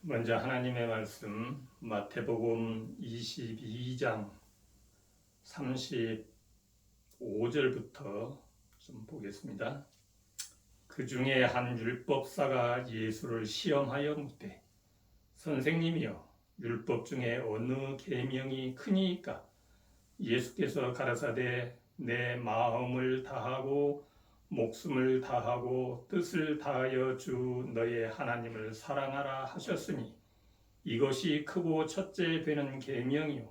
먼저 하나님의 말씀 마태복음 22장 35절부터 좀 보겠습니다. 그 중에 한 율법사가 예수를 시험하여 묻되 선생님이여 율법 중에 어느 계명이 크니까? 예수께서 가라사대 내 마음을 다하고 목숨을 다하고 뜻을 다하여 주 너의 하나님을 사랑하라 하셨으니 이것이 크고 첫째 되는 계명이요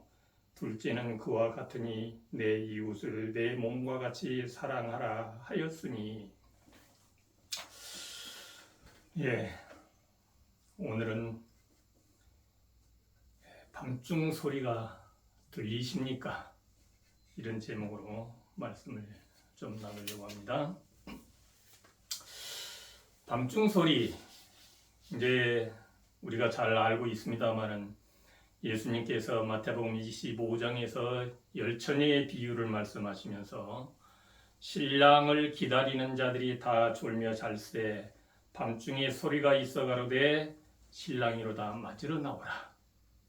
둘째는 그와 같으니 내 이웃을 내 몸과 같이 사랑하라 하였으니. 오늘은 밤중 소리가 들리십니까? 이런 제목으로 말씀을 좀 나누려고 합니다. 밤중 소리, 이제 우리가 잘 알고 있습니다만은 예수님께서 마태복음 25장에서 열처녀의 비유를 말씀하시면서 신랑을 기다리는 자들이 다 졸며 잘세 밤중에 소리가 있어 가로되 신랑이로다 맞으러 나오라.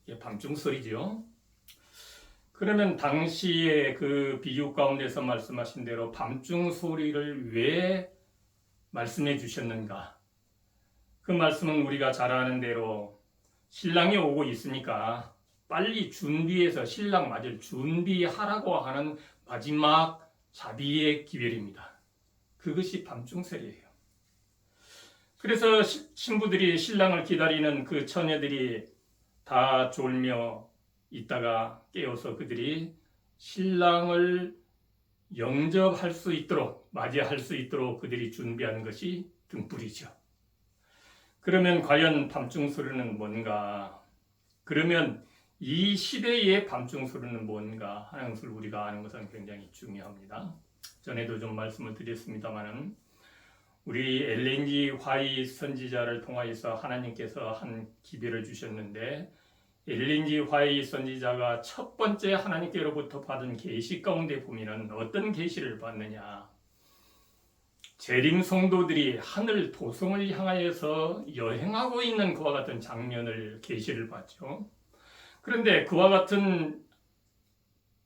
이게 밤중 소리죠. 그러면 당시에 그 비유 가운데서 말씀하신 대로 밤중 소리를 왜 말씀해 주셨는가? 그 말씀은 우리가 잘 아는 대로 신랑이 오고 있으니까 빨리 준비해서 신랑 맞을 준비하라고 하는 마지막 자비의 기별입니다. 그것이 밤중 소리예요. 그래서 신부들이 신랑을 기다리는 그 처녀들이 다 졸며 있다가 깨어서 그들이 신랑을 영접할 수 있도록, 맞이할 수 있도록 그들이 준비하는 것이 등불이죠. 그러면 과연 밤중 소리는 뭔가? 그러면 이 시대의 밤중 소리는 뭔가 하는 것을 우리가 아는 것은 굉장히 중요합니다. 전에도 좀 말씀을 드렸습니다만은 우리 엘렌 G 화이트 선지자를 통하여서 하나님께서 한 기별을 주셨는데 엘렌 G 화이트 선지자가 첫 번째 하나님께로부터 받은 계시 가운데 보면은 어떤 계시를 받느냐? 재림 성도들이 하늘 도성을 향하여서 여행하고 있는 그와 같은 장면을 계시를 받죠. 그런데 그와 같은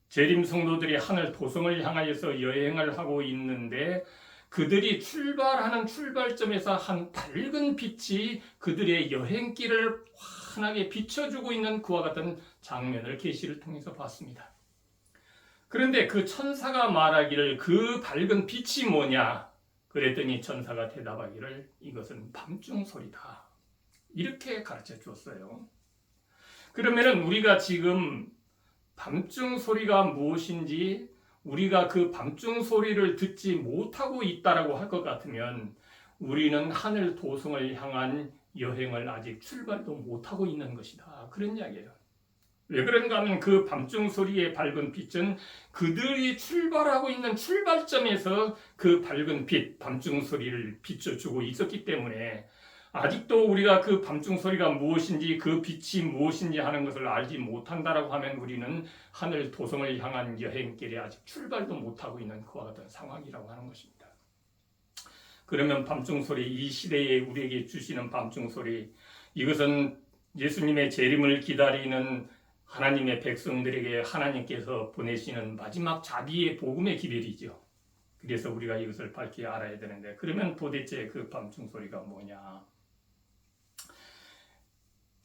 재림 성도들이 하늘 도성을 향하여서 여행을 하고 있는데 그들이 출발하는 출발점에서 한 밝은 빛이 그들의 여행길을 환하게 비춰주고 있는 그와 같은 장면을 계시를 통해서 봤습니다. 그런데 그 천사가 말하기를 그 밝은 빛이 뭐냐? 그랬더니 천사가 대답하기를 이것은 밤중 소리다. 이렇게 가르쳐 주었어요. 그러면은 우리가 지금 밤중 소리가 무엇인지 우리가 그 밤중 소리를 듣지 못하고 있다라고 할 것 같으면 우리는 하늘 도성을 향한 여행을 아직 출발도 못하고 있는 것이다. 그런 이야기예요. 왜 그런가 하면 그 밤중 소리의 밝은 빛은 그들이 출발하고 있는 출발점에서 그 밝은 빛, 밤중 소리를 비춰주고 있었기 때문에 아직도 우리가 그 밤중 소리가 무엇인지 그 빛이 무엇인지 하는 것을 알지 못한다라고 하면 우리는 하늘 도성을 향한 여행길에 아직 출발도 못하고 있는 그와 같은 상황이라고 하는 것입니다. 그러면 밤중 소리, 이 시대에 우리에게 주시는 밤중 소리, 이것은 예수님의 재림을 기다리는 하나님의 백성들에게 하나님께서 보내시는 마지막 자비의 복음의 기별이죠. 그래서 우리가 이것을 밝히 알아야 되는데 그러면 도대체 그 밤중 소리가 뭐냐?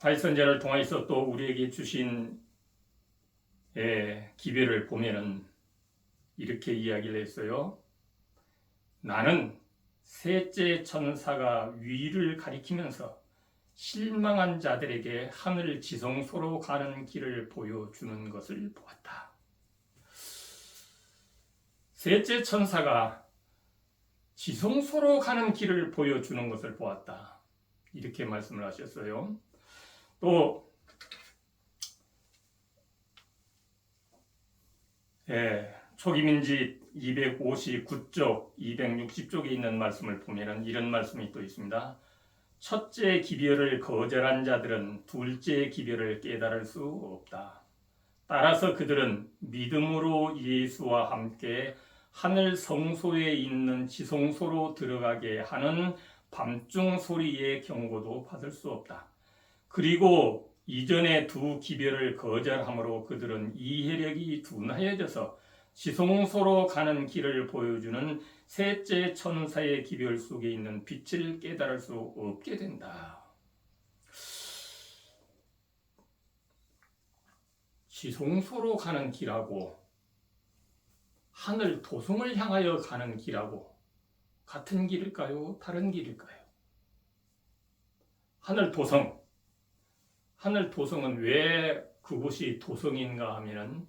화이트 선지자를 통해서 또 우리에게 주신 기별을 보면은 이렇게 이야기를 했어요. 나는 셋째 천사가 위를 가리키면서 실망한 자들에게 하늘 지성소로 가는 길을 보여주는 것을 보았다. 셋째 천사가 지성소로 가는 길을 보여주는 것을 보았다. 이렇게 말씀을 하셨어요. 또 초기민지 259쪽, 260쪽에 있는 말씀을 보면 이런 말씀이 또 있습니다. 첫째 기별을 거절한 자들은 둘째 기별을 깨달을 수 없다. 따라서 그들은 믿음으로 예수와 함께 하늘 성소에 있는 지성소로 들어가게 하는 밤중 소리의 경고도 받을 수 없다. 그리고 이전의 두 기별을 거절함으로 그들은 이해력이 둔하여져서 지성소로 가는 길을 보여주는 셋째 천사의 기별 속에 있는 빛을 깨달을 수 없게 된다. 지성소로 가는 길하고 하늘 도성을 향하여 가는 길하고 같은 길일까요? 다른 길일까요? 하늘 도성은 왜 그곳이 도성인가 하면은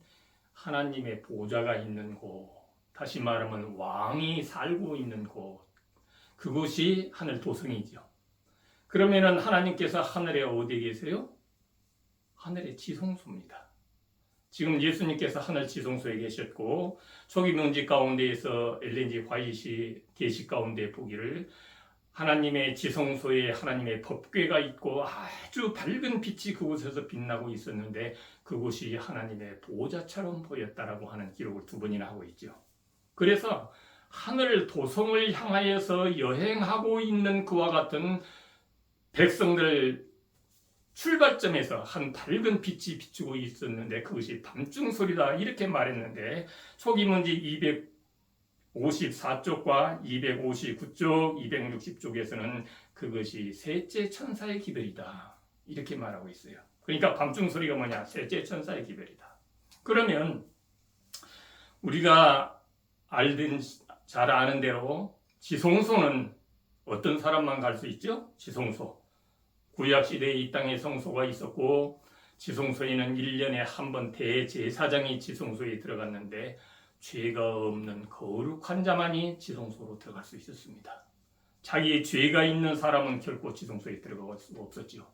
하나님의 보좌가 있는 곳, 다시 말하면 왕이 살고 있는 곳, 그곳이 하늘 도성이죠. 그러면은 하나님께서 하늘에 어디에 계세요? 하늘의 지성소입니다. 지금 예수님께서 하늘 지성소에 계셨고 초기 명지 가운데에서 엘렌 G 화이트이 계시 가운데 보기를 하나님의 지성소에 하나님의 법궤가 있고 아주 밝은 빛이 그곳에서 빛나고 있었는데 그곳이 하나님의 보좌처럼 보였다라고 하는 기록을 2번이나 하고 있죠. 그래서 하늘 도성을 향하여서 여행하고 있는 그와 같은 백성들 출발점에서 한 밝은 빛이 비추고 있었는데 그것이 밤중 소리다 이렇게 말했는데 초기 문지 254쪽과 259쪽, 260쪽에서는 그것이 셋째 천사의 기별이다 이렇게 말하고 있어요. 그러니까 밤중 소리가 뭐냐? 셋째 천사의 기별이다. 그러면 우리가 잘 아는 대로 지성소는 어떤 사람만 갈 수 있죠? 지성소. 구약시대에 이 땅에 성소가 있었고 지성소에는 1년에 한 번 대제사장이 지성소에 들어갔는데 죄가 없는 거룩한 자만이 지성소로 들어갈 수 있었습니다. 자기의 죄가 있는 사람은 결코 지성소에 들어갈 수 없었죠.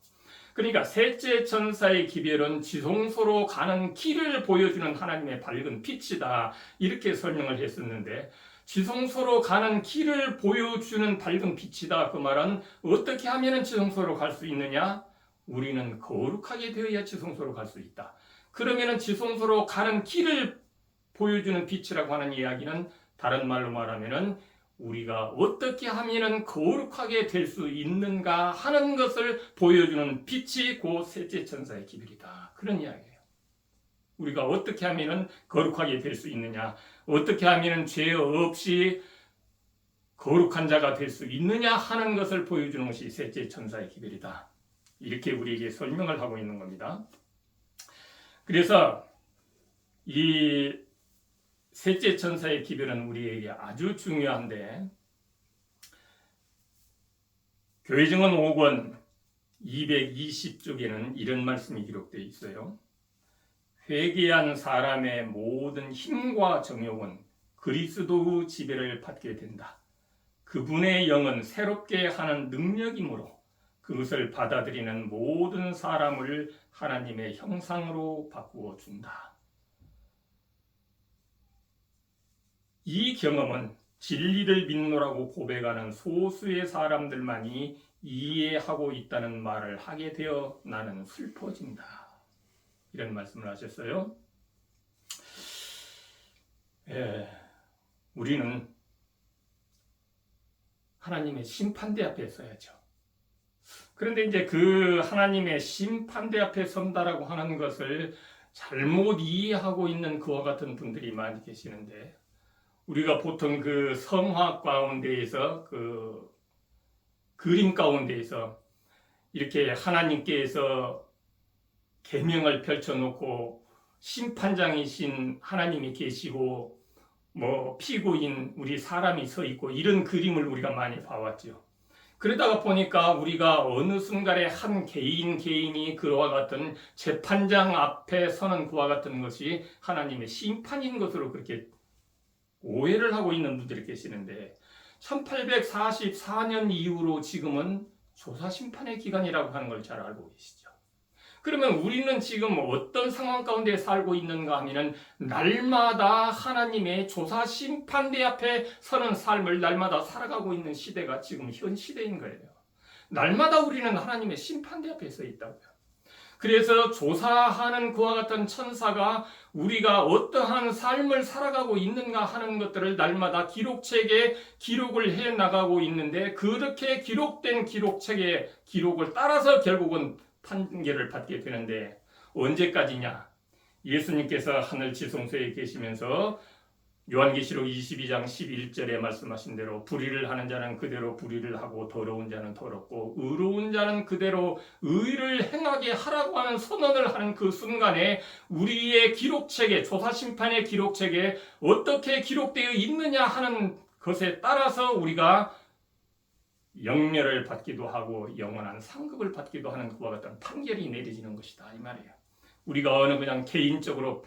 그러니까 셋째 천사의 기별은 지성소로 가는 길을 보여주는 하나님의 밝은 빛이다 이렇게 설명을 했었는데 지성소로 가는 길을 보여주는 밝은 빛이다. 그 말은 어떻게 하면 지성소로 갈 수 있느냐? 우리는 거룩하게 되어야 지성소로 갈 수 있다. 그러면 지성소로 가는 길을 보여주는 빛이라고 하는 이야기는 다른 말로 말하면 우리가 어떻게 하면 거룩하게 될 수 있는가 하는 것을 보여주는 빛이 곧 셋째 천사의 기별이다. 그런 이야기예요. 우리가 어떻게 하면 거룩하게 될 수 있느냐, 어떻게 하면 죄 없이 거룩한 자가 될 수 있느냐 하는 것을 보여주는 것이 셋째 천사의 기별이다. 이렇게 우리에게 설명을 하고 있는 겁니다. 그래서 이 셋째 천사의 기별은 우리에게 아주 중요한데 교회증언 5권 220쪽에는 이런 말씀이 기록되어 있어요. 회개한 사람의 모든 힘과 정욕은 그리스도의 지배를 받게 된다. 그분의 영은 새롭게 하는 능력이므로 그것을 받아들이는 모든 사람을 하나님의 형상으로 바꾸어 준다. 이 경험은 진리를 믿노라고 고백하는 소수의 사람들만이 이해하고 있다는 말을 하게 되어 나는 슬퍼진다. 이런 말씀을 하셨어요. 우리는 하나님의 심판대 앞에 서야죠. 그런데 이제 그 하나님의 심판대 앞에 선다라고 하는 것을 잘못 이해하고 있는 그와 같은 분들이 많이 계시는데 우리가 보통 그 성화 가운데에서 그 그림 가운데에서 이렇게 하나님께서 계명을 펼쳐놓고 심판장이신 하나님이 계시고 뭐 피고인 우리 사람이 서 있고 이런 그림을 우리가 많이 봐왔죠. 그러다가 보니까 우리가 어느 순간에 한 개인이 그와 같은 재판장 앞에 서는 그와 같은 것이 하나님의 심판인 것으로 그렇게 오해를 하고 있는 분들이 계시는데 1844년 이후로 지금은 조사심판의 기간이라고 하는 걸 잘 알고 계시죠. 그러면 우리는 지금 어떤 상황 가운데 살고 있는가 하면 날마다 하나님의 조사심판대 앞에 서는 삶을 날마다 살아가고 있는 시대가 지금 현 시대인 거예요. 날마다 우리는 하나님의 심판대 앞에 서 있다고요. 그래서 조사하는 그와 같은 천사가 우리가 어떠한 삶을 살아가고 있는가 하는 것들을 날마다 기록책에 기록을 해나가고 있는데 그렇게 기록된 기록책의 기록을 따라서 결국은 판결을 받게 되는데 언제까지냐? 예수님께서 하늘 지성소에 계시면서 요한계시록 22장 11절에 말씀하신 대로 불의를 하는 자는 그대로 불의를 하고 더러운 자는 더럽고 의로운 자는 그대로 의를 행하게 하라고 하는 선언을 하는 그 순간에 우리의 기록책에 조사심판의 기록책에 어떻게 기록되어 있느냐 하는 것에 따라서 우리가 영멸을 받기도 하고 영원한 상급을 받기도 하는 그와 같은 판결이 내려지는 것이다 이 말이에요. 우리가 어느 그냥 개인적으로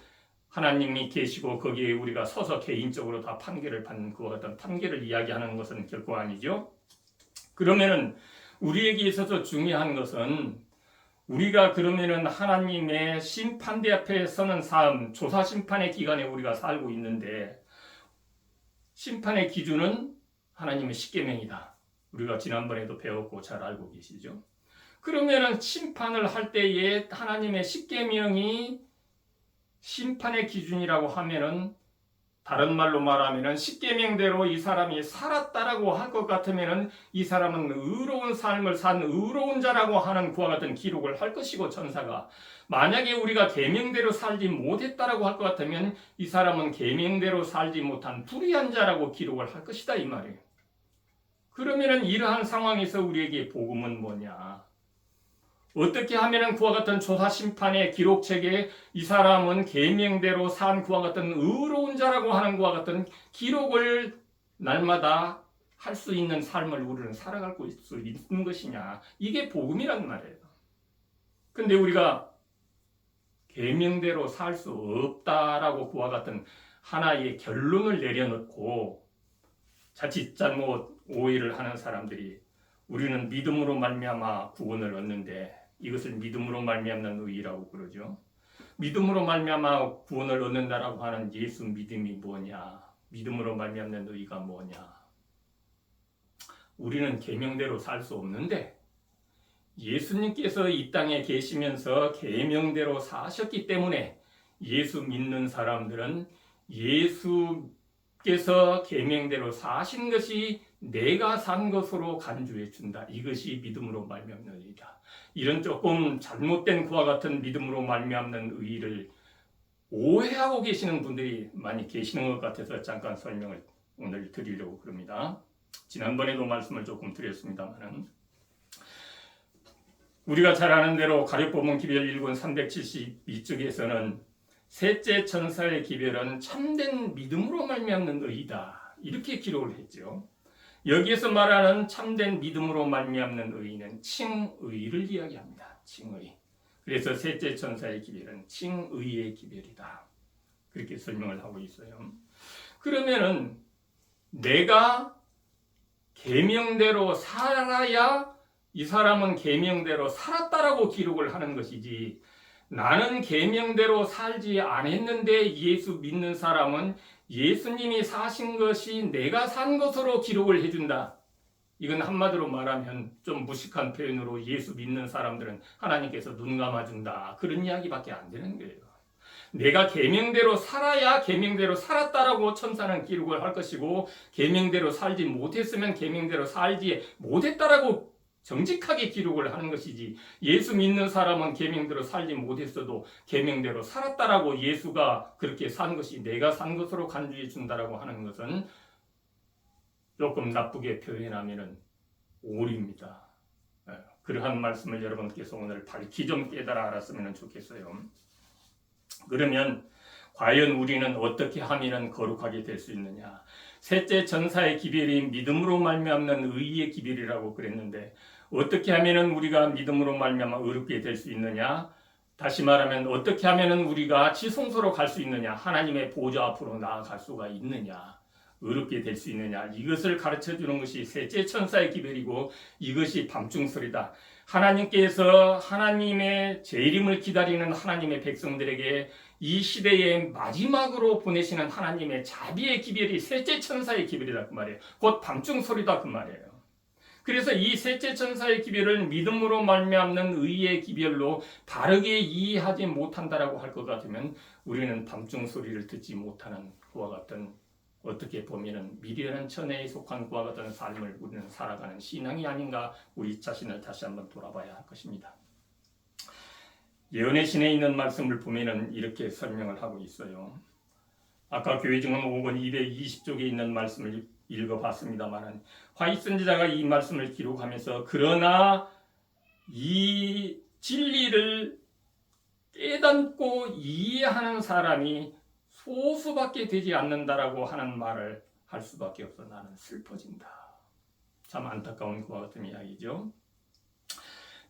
하나님이 계시고 거기에 우리가 서서 개인적으로 다 판결을 받는 그와 같은 판결을 이야기하는 것은 결코 아니죠. 그러면은 우리에게 있어서 중요한 것은 우리가 그러면은 하나님의 심판대 앞에 서는 삶, 조사 심판의 기간에 우리가 살고 있는데 심판의 기준은 하나님의 십계명이다. 우리가 지난번에도 배웠고 잘 알고 계시죠. 그러면은 심판을 할 때에 하나님의 십계명이 심판의 기준이라고 하면은 다른 말로 말하면은 십계명대로 이 사람이 살았다라고 할 것 같으면은 이 사람은 의로운 삶을 산 의로운 자라고 하는 그와 같은 기록을 할 것이고 천사가 만약에 우리가 계명대로 살지 못했다라고 할 것 같으면 이 사람은 계명대로 살지 못한 불의한 자라고 기록을 할 것이다 이 말이에요. 그러면은 이러한 상황에서 우리에게 복음은 뭐냐? 어떻게 하면은 그와 같은 조사 심판의 기록책에 이 사람은 계명대로 산 그와 같은 의로운 자라고 하는 그와 같은 기록을 날마다 할 수 있는 삶을 우리는 살아갈 수 있는 것이냐? 이게 복음이란 말이에요. 근데 우리가 계명대로 살 수 없다라고 그와 같은 하나의 결론을 내려놓고 자칫 잘못 오해를 하는 사람들이 우리는 믿음으로 말미암아 구원을 얻는데 이것을 믿음으로 말미암는 의라고 그러죠. 믿음으로 말미암아 구원을 얻는다라고 하는 예수 믿음이 뭐냐? 믿음으로 말미암는 의가 뭐냐? 우리는 계명대로 살 수 없는데 예수님께서 이 땅에 계시면서 계명대로 사셨기 때문에 예수 믿는 사람들은 예수께서 계명대로 사신 것이 내가 산 것으로 간주해 준다. 이것이 믿음으로 말미암는 의다. 이런 조금 잘못된 그와 같은 믿음으로 말미암는 의를 오해하고 계시는 분들이 많이 계시는 것 같아서 잠깐 설명을 오늘 드리려고 그럽니다. 지난번에도 말씀을 조금 드렸습니다만은 우리가 잘 아는 대로 가룟법문 기별 1권 372쪽에서는 셋째 천사의 기별은 참된 믿음으로 말미암는 의이다. 이렇게 기록을 했죠. 여기에서 말하는 참된 믿음으로 말미암는 의는 칭의를 이야기합니다. 칭의. 그래서 셋째 천사의 기별은 칭의의 기별이다. 그렇게 설명을 하고 있어요. 그러면은 내가 계명대로 살아야 이 사람은 계명대로 살았다라고 기록을 하는 것이지 나는 계명대로 살지 않았는데 예수 믿는 사람은 예수님이 사신 것이 내가 산 것으로 기록을 해준다. 이건 한마디로 말하면 좀 무식한 표현으로 예수 믿는 사람들은 하나님께서 눈 감아준다. 그런 이야기밖에 안 되는 거예요. 내가 계명대로 살아야 계명대로 살았다라고 천사는 기록을 할 것이고 계명대로 살지 못했으면 계명대로 살지 못했다라고 정직하게 기록을 하는 것이지 예수 믿는 사람은 계명대로 살지 못했어도 계명대로 살았다라고 예수가 그렇게 산 것이 내가 산 것으로 간주해 준다라고 하는 것은 조금 나쁘게 표현하면 오류입니다. 그러한 말씀을 여러분께서 오늘 밝히 좀 깨달아 알았으면 좋겠어요. 그러면 과연 우리는 어떻게 하면 거룩하게 될 수 있느냐? 셋째 천사의 기별이 믿음으로 말미암는 의의 기별이라고 그랬는데 어떻게 하면 우리가 믿음으로 말미암아 의롭게 될 수 있느냐? 다시 말하면 어떻게 하면 우리가 지성소로 갈 수 있느냐? 하나님의 보좌 앞으로 나아갈 수가 있느냐? 의롭게 될 수 있느냐? 이것을 가르쳐 주는 것이 셋째 천사의 기별이고 이것이 밤중설이다. 하나님께서 하나님의 재림을 기다리는 하나님의 백성들에게 이 시대의 마지막으로 보내시는 하나님의 자비의 기별이 셋째 천사의 기별이다 그 말이에요. 곧 밤중설이다 그 말이에요. 그래서 이 셋째 천사의 기별을 믿음으로 말미암는 의의 기별로 바르게 이해하지 못한다라고 할 것 같으면 우리는 밤중소리를 듣지 못하는 그와 같은 어떻게 보면 미련한 천혜에 속한 그와 같은 삶을 우리는 살아가는 신앙이 아닌가 우리 자신을 다시 한번 돌아봐야 할 것입니다. 예언의 신에 있는 말씀을 보면은 이렇게 설명을 하고 있어요. 아까 교회 증언 5권 220쪽에 있는 말씀을 읽어봤습니다만은 화이 선지자가 이 말씀을 기록하면서 그러나 이 진리를 깨닫고 이해하는 사람이 소수밖에 되지 않는다라고 하는 말을 할 수밖에 없어 나는 슬퍼진다. 참 안타까운 그와 같은 이야기죠.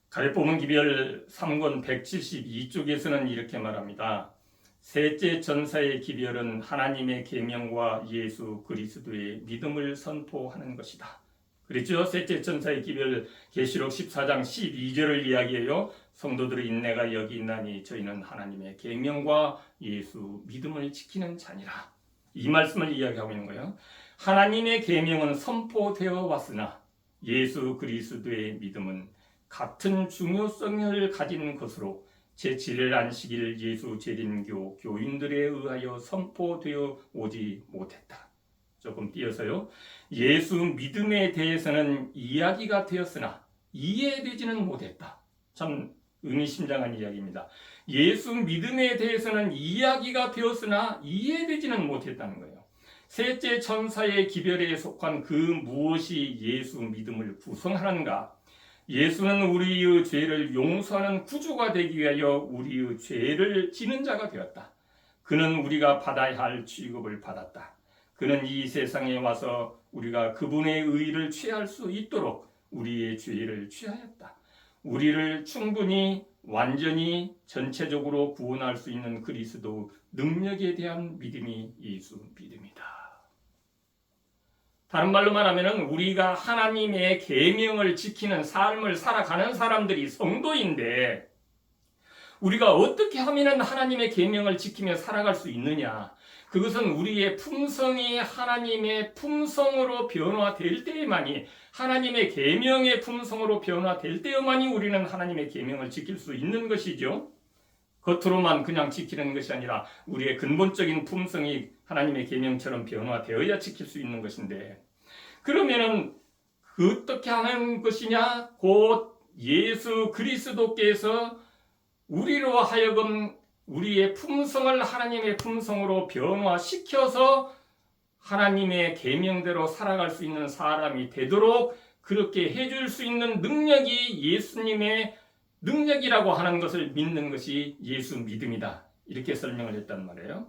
가래뽑은 기별 3권 172쪽에서는 이렇게 말합니다. 셋째 전사의 기별은 하나님의 계명과 예수 그리스도의 믿음을 선포하는 것이다. 그렇죠? 셋째 전사의 기별 계시록 14장 12절을 이야기해요. 성도들의 인내가 여기 있나니 저희는 하나님의 계명과 예수 믿음을 지키는 자니라. 이 말씀을 이야기하고 있는 거예요. 하나님의 계명은 선포되어 왔으나 예수 그리스도의 믿음은 같은 중요성을 가진 것으로 제7일 안식일 예수 재림교 교인들에 의하여 선포되어 오지 못했다. 조금 띄어서요. 예수 믿음에 대해서는 이야기가 되었으나 이해되지는 못했다. 참 의미심장한 이야기입니다. 예수 믿음에 대해서는 이야기가 되었으나 이해되지는 못했다는 거예요. 셋째 천사의 기별에 속한 그 무엇이 예수 믿음을 구성하는가? 예수는 우리의 죄를 용서하는 구주가 되기 위하여 우리의 죄를 지는 자가 되었다. 그는 우리가 받아야 할 취급을 받았다. 그는 이 세상에 와서 우리가 그분의 의를 취할 수 있도록 우리의 죄를 취하였다. 우리를 충분히 완전히 전체적으로 구원할 수 있는 그리스도 능력에 대한 믿음이 예수 믿음이다. 다른 말로 말하면 우리가 하나님의 계명을 지키는 삶을 살아가는 사람들이 성도인데 우리가 어떻게 하면 하나님의 계명을 지키며 살아갈 수 있느냐? 그것은 우리의 품성이 하나님의 품성으로 변화될 때에만이 하나님의 계명의 품성으로 변화될 때에만이 우리는 하나님의 계명을 지킬 수 있는 것이죠. 겉으로만 그냥 지키는 것이 아니라 우리의 근본적인 품성이 하나님의 계명처럼 변화되어야 지킬 수 있는 것인데 그러면은 어떻게 하는 것이냐? 곧 예수 그리스도께서 우리로 하여금 우리의 품성을 하나님의 품성으로 변화시켜서 하나님의 계명대로 살아갈 수 있는 사람이 되도록 그렇게 해줄 수 있는 능력이 예수님의 능력이라고 하는 것을 믿는 것이 예수 믿음이다. 이렇게 설명을 했단 말이에요.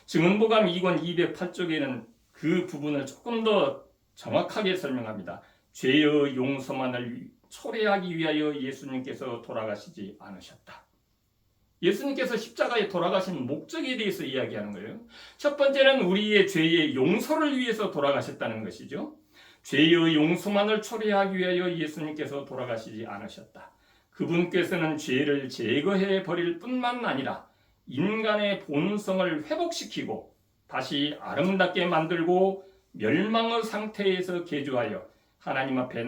증언보감 2권 208쪽에는 그 부분을 조금 더 정확하게 설명합니다. 죄의 용서만을 초래하기 위하여 예수님께서 돌아가시지 않으셨다. 예수님께서 십자가에 돌아가신 목적에 대해서 이야기하는 거예요. 첫 번째는 우리의 죄의 용서를 위해서 돌아가셨다는 것이죠. 죄의 용서만을 초래하기 위하여 예수님께서 돌아가시지 않으셨다. 그분께서는 죄를 제거해 버릴 뿐만 아니라 인간의 본성을 회복시키고 다시 아름답게 만들고 멸망의 상태에서 개조하여 하나님 앞에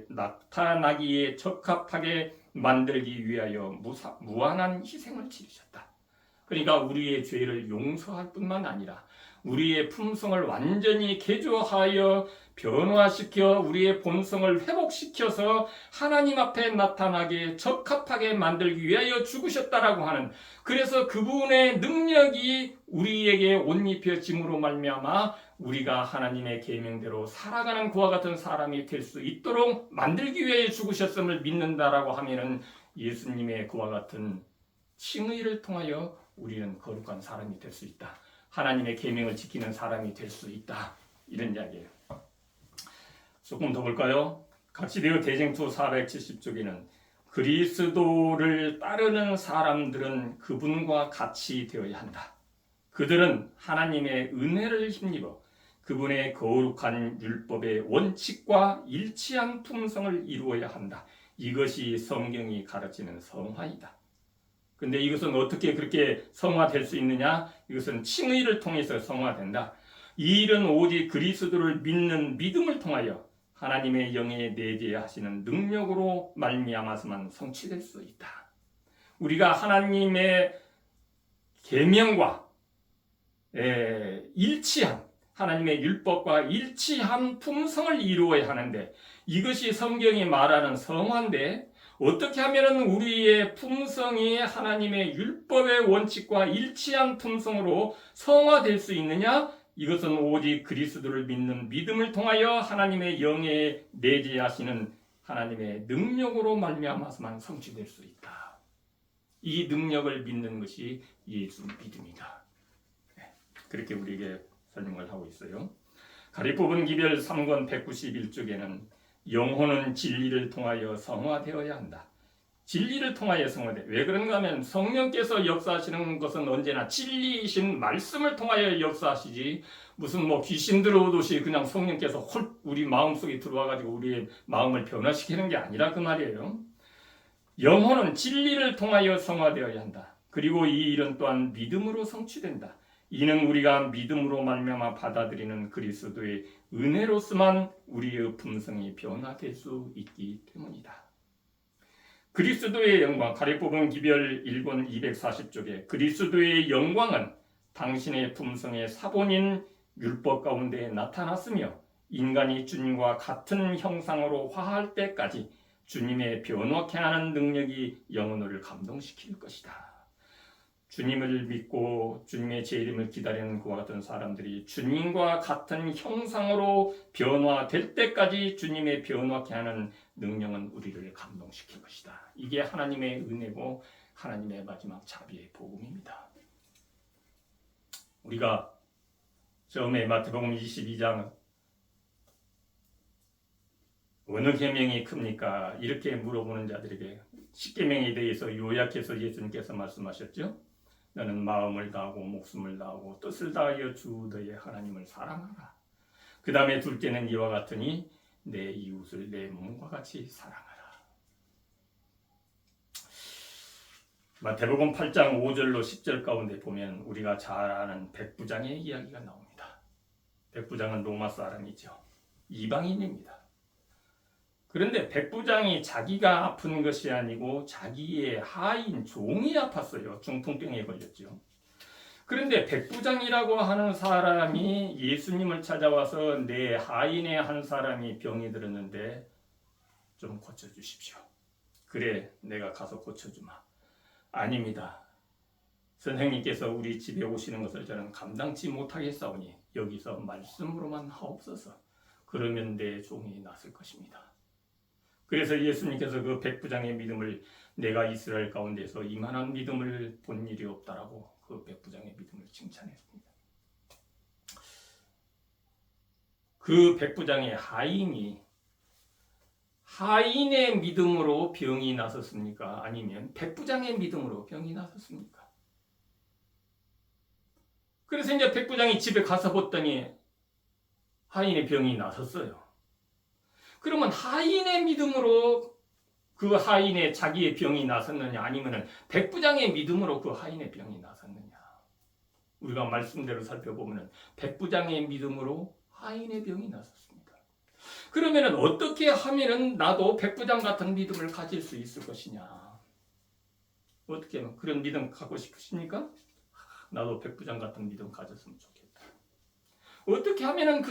나타나기에 적합하게 만들기 위하여 무한한 희생을 치르셨다. 그러니까 우리의 죄를 용서할 뿐만 아니라 우리의 품성을 완전히 개조하여 변화시켜 우리의 본성을 회복시켜서 하나님 앞에 나타나게 적합하게 만들기 위하여 죽으셨다라고 하는, 그래서 그분의 능력이 우리에게 옷 입혀짐으로 말미암아 우리가 하나님의 계명대로 살아가는 그와 같은 사람이 될 수 있도록 만들기 위해 죽으셨음을 믿는다라고 하면은 예수님의 그와 같은 칭의를 통하여 우리는 거룩한 사람이 될 수 있다. 하나님의 계명을 지키는 사람이 될 수 있다. 이런 이야기예요. 조금 더 볼까요? 각시대의 대쟁투 470쪽에는 그리스도를 따르는 사람들은 그분과 같이 되어야 한다. 그들은 하나님의 은혜를 힘입어 그분의 거룩한 율법의 원칙과 일치한 품성을 이루어야 한다. 이것이 성경이 가르치는 성화이다. 근데 이것은 어떻게 그렇게 성화될 수 있느냐? 이것은 칭의를 통해서 성화된다. 이 일은 오직 그리스도를 믿는 믿음을 통하여 하나님의 영에 내재하시는 능력으로 말미암아서만 성취될 수 있다. 우리가 하나님의 계명과 일치한 하나님의 율법과 일치한 품성을 이루어야 하는데 이것이 성경이 말하는 성화인데 어떻게 하면 우리의 품성이 하나님의 율법의 원칙과 일치한 품성으로 성화될 수 있느냐? 이것은 오직 그리스도를 믿는 믿음을 통하여 하나님의 영에 내재하시는 하나님의 능력으로 말미암아서만 성취될 수 있다. 이 능력을 믿는 것이 예수 믿음이다. 그렇게 우리에게 설명을 하고 있어요. 가리법은 기별 3권 191쪽에는 영혼은 진리를 통하여 성화되어야 한다. 진리를 통하여 성화돼. 왜 그런가 하면 성령께서 역사하시는 것은 언제나 진리이신 말씀을 통하여 역사하시지, 무슨 귀신 들어오듯이 그냥 성령께서 홀 우리 마음속에 들어와가지고 우리의 마음을 변화시키는 게 아니라 그 말이에요. 영혼은 진리를 통하여 성화되어야 한다. 그리고 이 일은 또한 믿음으로 성취된다. 이는 우리가 믿음으로 말미암아 받아들이는 그리스도의 은혜로서만 우리의 품성이 변화될 수 있기 때문이다. 그리스도의 영광, 가리법은 기별 1권 240쪽에 그리스도의 영광은 당신의 품성의 사본인 율법 가운데 나타났으며 인간이 주님과 같은 형상으로 화할 때까지 주님의 변화케 하는 능력이 영혼을 감동시킬 것이다. 주님을 믿고 주님의 재림을 기다리는 그와 같은 사람들이 주님과 같은 형상으로 변화될 때까지 주님의 변화케 하는 능력은 우리를 감동시킬 것이다. 이게 하나님의 은혜고 하나님의 마지막 자비의 복음입니다. 우리가 처음에 마태복음 22장 어느 계명이 큽니까? 이렇게 물어보는 자들에게 10계명에 대해서 요약해서 예수님께서 말씀하셨죠. 너는 마음을 다하고 목숨을 다하고 뜻을 다하여 주 너의 하나님을 사랑하라. 그 다음에 둘째는 이와 같으니 내 이웃을 내 몸과 같이 사랑하라. 마태복음 8장 5절로 10절 가운데 보면 우리가 잘 아는 백부장의 이야기가 나옵니다. 백부장은 로마 사람이죠. 이방인입니다. 그런데 백부장이 자기가 아픈 것이 아니고 자기의 하인 종이 아팠어요. 중풍병에 걸렸죠. 그런데 백부장이라고 하는 사람이 예수님을 찾아와서 내 하인의 한 사람이 병이 들었는데 좀 고쳐주십시오. 그래, 내가 가서 고쳐주마. 아닙니다. 선생님께서 우리 집에 오시는 것을 저는 감당치 못하겠사오니 여기서 말씀으로만 하옵소서. 그러면 내 종이 낫을 것입니다. 그래서 예수님께서 그 백부장의 믿음을, 내가 이스라엘 가운데서 이만한 믿음을 본 일이 없다라고 그 백부장의 믿음을 칭찬했습니다. 그 백부장의 하인의 믿음으로 병이 나섰습니까? 아니면 백부장의 믿음으로 병이 나섰습니까? 그래서 이제 백부장이 집에 가서 봤더니 하인의 병이 나섰어요. 그러면 하인의 믿음으로 그 하인의 자기의 병이 나섰느냐, 아니면 백부장의 믿음으로 그 하인의 병이 나섰느냐. 우리가 말씀대로 살펴보면 백부장의 믿음으로 하인의 병이 나섰습니다. 그러면 어떻게 하면 나도 백부장 같은 믿음을 가질 수 있을 것이냐. 어떻게 하면 그런 믿음 갖고 싶으십니까? 나도 백부장 같은 믿음 가졌으면 좋겠다. 어떻게 하면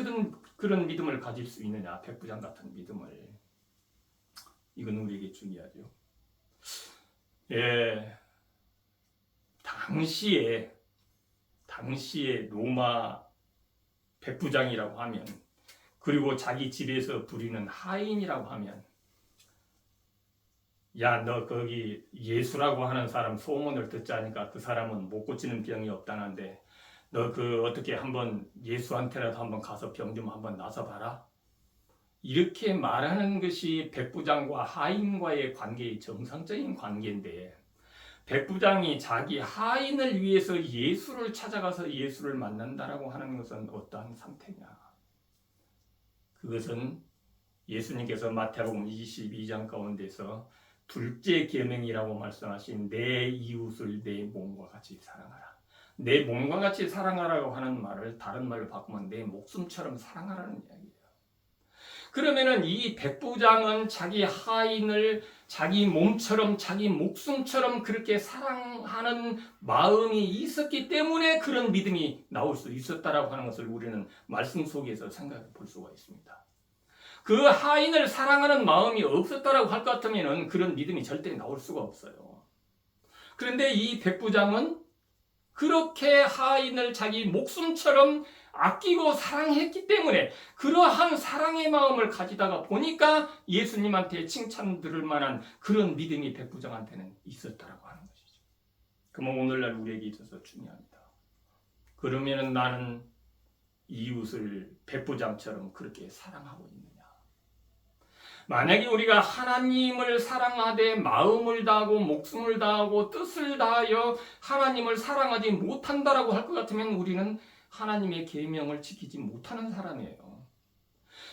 그런 믿음을 가질 수 있느냐? 백부장 같은 믿음을. 이건 우리에게 중요하죠. 예, 당시에 로마 백부장이라고 하면, 그리고 자기 집에서 부리는 하인이라고 하면, 야, 너 거기 예수라고 하는 사람 소문을 듣자니까 그 사람은 못 고치는 병이 없다는데 너 어떻게 한번 예수한테라도 한번 가서 병 좀 한번 나서 봐라. 이렇게 말하는 것이 백부장과 하인과의 관계의 정상적인 관계인데, 백부장이 자기 하인을 위해서 예수를 찾아가서 예수를 만난다라고 하는 것은 어떠한 상태냐? 그것은 예수님께서 마태복음 22장 가운데서 둘째 계명이라고 말씀하신 내 이웃을 내 몸과 같이 사랑하라. 내 몸과 같이 사랑하라고 하는 말을 다른 말로 바꾸면 내 목숨처럼 사랑하라는 이야기예요. 그러면은 이 백부장은 자기 하인을 자기 몸처럼, 자기 목숨처럼 그렇게 사랑하는 마음이 있었기 때문에 그런 믿음이 나올 수 있었다라고 하는 것을 우리는 말씀 속에서 생각해 볼 수가 있습니다. 그 하인을 사랑하는 마음이 없었다라고 할 것 같으면 그런 믿음이 절대 나올 수가 없어요. 그런데 이 백부장은 그렇게 하인을 자기 목숨처럼 아끼고 사랑했기 때문에 그러한 사랑의 마음을 가지다가 보니까 예수님한테 칭찬 들을 만한 그런 믿음이 백부장한테는 있었다라고 하는 것이죠. 그러면 오늘날 우리에게 있어서 중요합니다. 그러면 나는 이웃을 백부장처럼 그렇게 사랑하고 있느냐? 만약에 우리가 하나님을 사랑하되 마음을 다하고 목숨을 다하고 뜻을 다하여 하나님을 사랑하지 못한다라고 할 것 같으면 우리는 하나님의 계명을 지키지 못하는 사람이에요.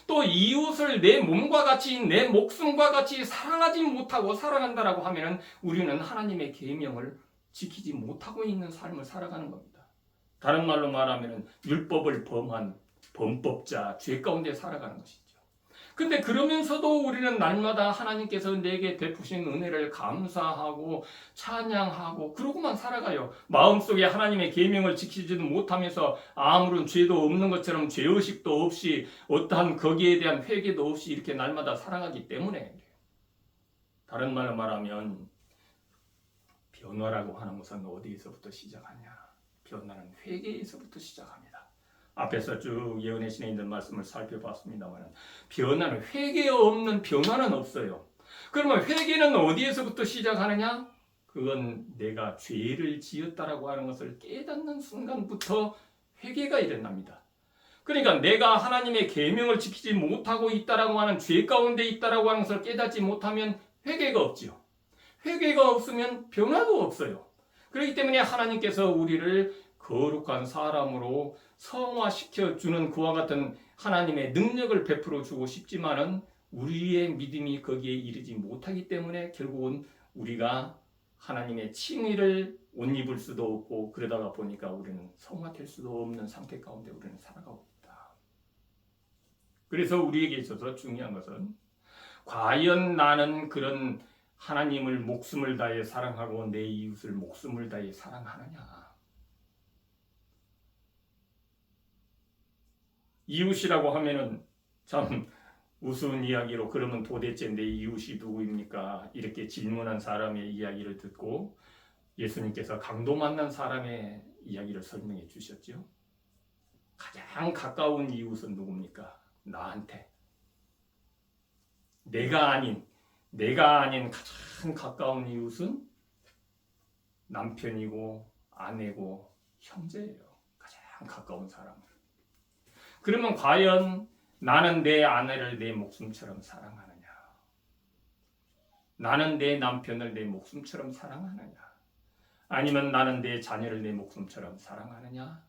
또 이웃을 내 몸과 같이 내 목숨과 같이 사랑하지 못하고 사랑한다라고 하면 우리는 하나님의 계명을 지키지 못하고 있는 삶을 살아가는 겁니다. 다른 말로 말하면 율법을 범한 범법자, 죄 가운데 살아가는 것이죠. 근데 그러면서도 우리는 날마다 하나님께서 내게 베푸신 은혜를 감사하고 찬양하고 그러고만 살아가요. 마음속에 하나님의 계명을 지키지도 못하면서 아무런 죄도 없는 것처럼 죄의식도 없이 어떠한 거기에 대한 회개도 없이 이렇게 날마다 살아가기 때문에 다른 말로 말하면 변화라고 하는 것은 어디에서부터 시작하냐? 변화는 회개에서부터 시작합니다. 앞에서 쭉 예언의 신에 있는 말씀을 살펴봤습니다만 변화는 회개 없는 변화는 없어요. 그러면 회개는 어디에서부터 시작하느냐? 그건 내가 죄를 지었다라고 하는 것을 깨닫는 순간부터 회개가 일어납니다. 그러니까 내가 하나님의 계명을 지키지 못하고 있다라고 하는 죄 가운데 있다라고 하는 것을 깨닫지 못하면 회개가 없지요. 회개가 없으면 변화도 없어요. 그렇기 때문에 하나님께서 우리를 거룩한 사람으로 성화시켜주는 그와 같은 하나님의 능력을 베풀어 주고 싶지만은 우리의 믿음이 거기에 이르지 못하기 때문에 결국은 우리가 하나님의 칭의를 옷 입을 수도 없고 그러다가 보니까 우리는 성화될 수도 없는 상태 가운데 우리는 살아가고 있다. 그래서 우리에게 있어서 중요한 것은 과연 나는 그런 하나님을 목숨을 다해 사랑하고 내 이웃을 목숨을 다해 사랑하느냐? 이웃이라고 하면은 참 우스운 이야기로 그러면 도대체 내 이웃이 누구입니까? 이렇게 질문한 사람의 이야기를 듣고 예수님께서 강도 만난 사람의 이야기를 설명해 주셨죠. 가장 가까운 이웃은 누굽니까? 나한테. 내가 아닌 가장 가까운 이웃은 남편이고 아내고 형제예요. 가장 가까운 사람은. 그러면 과연 나는 내 아내를 내 목숨처럼 사랑하느냐? 나는 내 남편을 내 목숨처럼 사랑하느냐? 아니면 나는 내 자녀를 내 목숨처럼 사랑하느냐?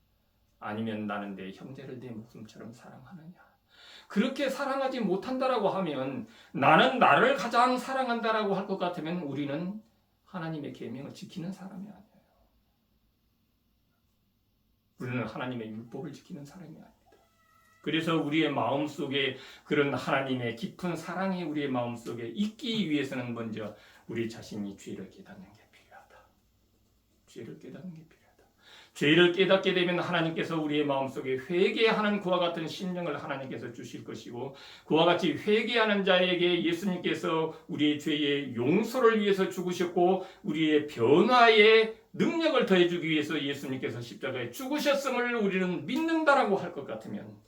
아니면 나는 내 형제를 내 목숨처럼 사랑하느냐? 그렇게 사랑하지 못한다라고 하면 나는 나를 가장 사랑한다라고 할 것 같으면 우리는 하나님의 계명을 지키는 사람이 아니에요. 우리는 하나님의 율법을 지키는 사람이 아닙니다. 그래서 우리의 마음속에 그런 하나님의 깊은 사랑이 우리의 마음속에 있기 위해서는 먼저 우리 자신이 죄를 깨닫는 게 필요하다. 죄를 깨닫는 게 필요하다. 죄를 깨닫게 되면 하나님께서 우리의 마음속에 회개하는 그와 같은 심령을 하나님께서 주실 것이고 그와 같이 회개하는 자에게 예수님께서 우리의 죄의 용서를 위해서 죽으셨고 우리의 변화의 능력을 더해주기 위해서 예수님께서 십자가에 죽으셨음을 우리는 믿는다라고 할 것 같으면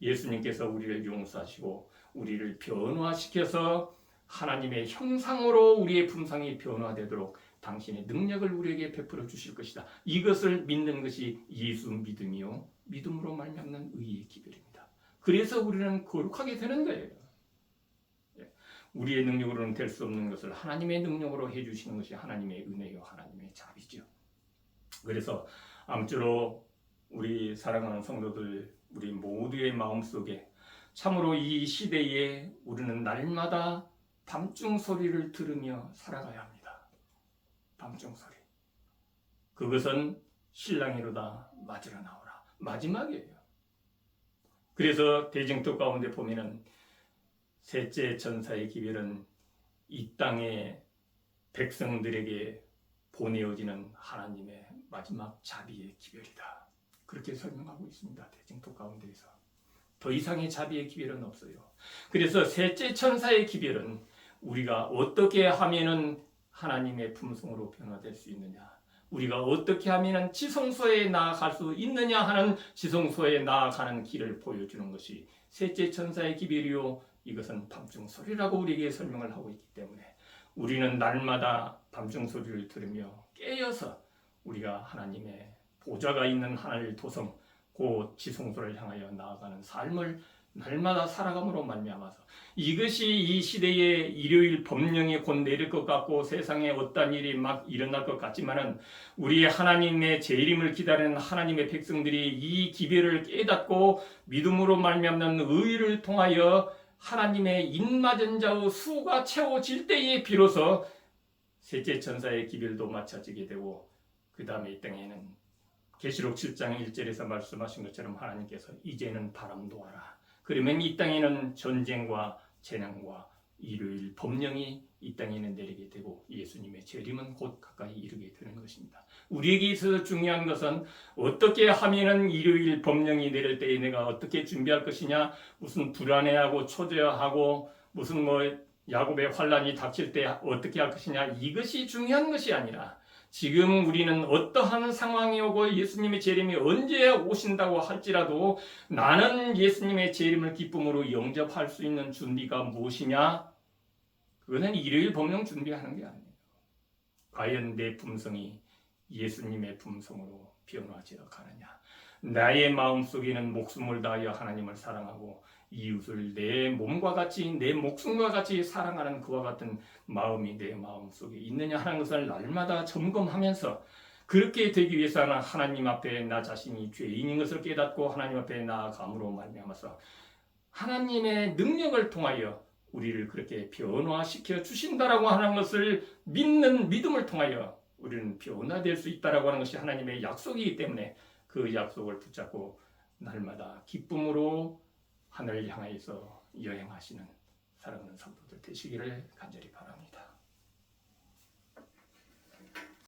예수님께서 우리를 용서하시고 우리를 변화시켜서 하나님의 형상으로 우리의 품상이 변화되도록 당신의 능력을 우리에게 베풀어 주실 것이다. 이것을 믿는 것이 예수 믿음이요 믿음으로 말미암는 의의 기별입니다. 그래서 우리는 거룩하게 되는 거예요. 우리의 능력으로는 될 수 없는 것을 하나님의 능력으로 해주시는 것이 하나님의 은혜요 하나님의 자비죠. 그래서 아무쪼록 우리 사랑하는 성도들 우리 모두의 마음속에 참으로 이 시대에 우리는 날마다 밤중 소리를 들으며 살아가야 합니다. 밤중 소리. 그것은 신랑이로다 맞으러 나오라. 마지막이에요. 그래서 대징토 가운데 보면은 셋째 천사의 기별은 이 땅의 백성들에게 보내어지는 하나님의 마지막 자비의 기별이다. 그렇게 설명하고 있습니다. 대징토 가운데에서. 더 이상의 자비의 기별은 없어요. 그래서 셋째 천사의 기별은 우리가 어떻게 하면은 하나님의 품성으로 변화될 수 있느냐, 우리가 어떻게 하면은 지성소에 나아갈 수 있느냐 하는 지성소에 나아가는 길을 보여주는 것이 셋째 천사의 기별이요, 이것은 밤중 소리라고 우리에게 설명을 하고 있기 때문에 우리는 날마다 밤중 소리를 들으며 깨어서 우리가 하나님의 보좌가 있는 하늘 도성, 그 지성소를 향하여 나아가는 삶을 날마다 살아감으로 말미암아서, 이것이 이 시대의 일요일 법령이 곧 내릴 것 같고 세상에 어떤 일이 막 일어날 것 같지만은, 우리 하나님의 재림을 기다리는 하나님의 백성들이 이 기별을 깨닫고 믿음으로 말미암는 의를 통하여 하나님의 인맞은 자의 수가 채워질 때에 비로소 셋째 천사의 기별도 맞춰지게 되고, 그 다음에 이 땅에는 계시록 7장 1절에서 말씀하신 것처럼 하나님께서 이제는 바람 놓아라. 그러면 이 땅에는 전쟁과 재난과 일요일 법령이 이 땅에는 내리게 되고 예수님의 재림은 곧 가까이 이르게 되는 것입니다. 우리에게 있어서 중요한 것은 어떻게 하면은 일요일 법령이 내릴 때에 내가 어떻게 준비할 것이냐, 무슨 불안해하고 초조하고 무슨 야곱의 환란이 닥칠 때 어떻게 할 것이냐, 이것이 중요한 것이 아니라 지금 우리는 어떠한 상황이 오고 예수님의 재림이 언제 오신다고 할지라도 나는 예수님의 재림을 기쁨으로 영접할 수 있는 준비가 무엇이냐? 그거는 일요일 법령 준비하는 게 아니에요. 과연 내 품성이 예수님의 품성으로 변화되어 가느냐? 나의 마음속에는 목숨을 다하여 하나님을 사랑하고 이웃을 내 몸과 같이, 내 목숨과 같이 사랑하는 그와 같은 마음이 내 마음속에 있느냐 하는 것을 날마다 점검하면서, 그렇게 되기 위해서는 하나님 앞에 나 자신이 죄인인 것을 깨닫고 하나님 앞에 나아감으로 말미암아서 하나님의 능력을 통하여 우리를 그렇게 변화시켜 주신다라고 하는 것을 믿는 믿음을 통하여 우리는 변화될 수 있다라고 하는 것이 하나님의 약속이기 때문에 그 약속을 붙잡고 날마다 기쁨으로 하늘을 향하여서 여행하시는 사랑하는 성도들 되시기를 간절히 바랍니다.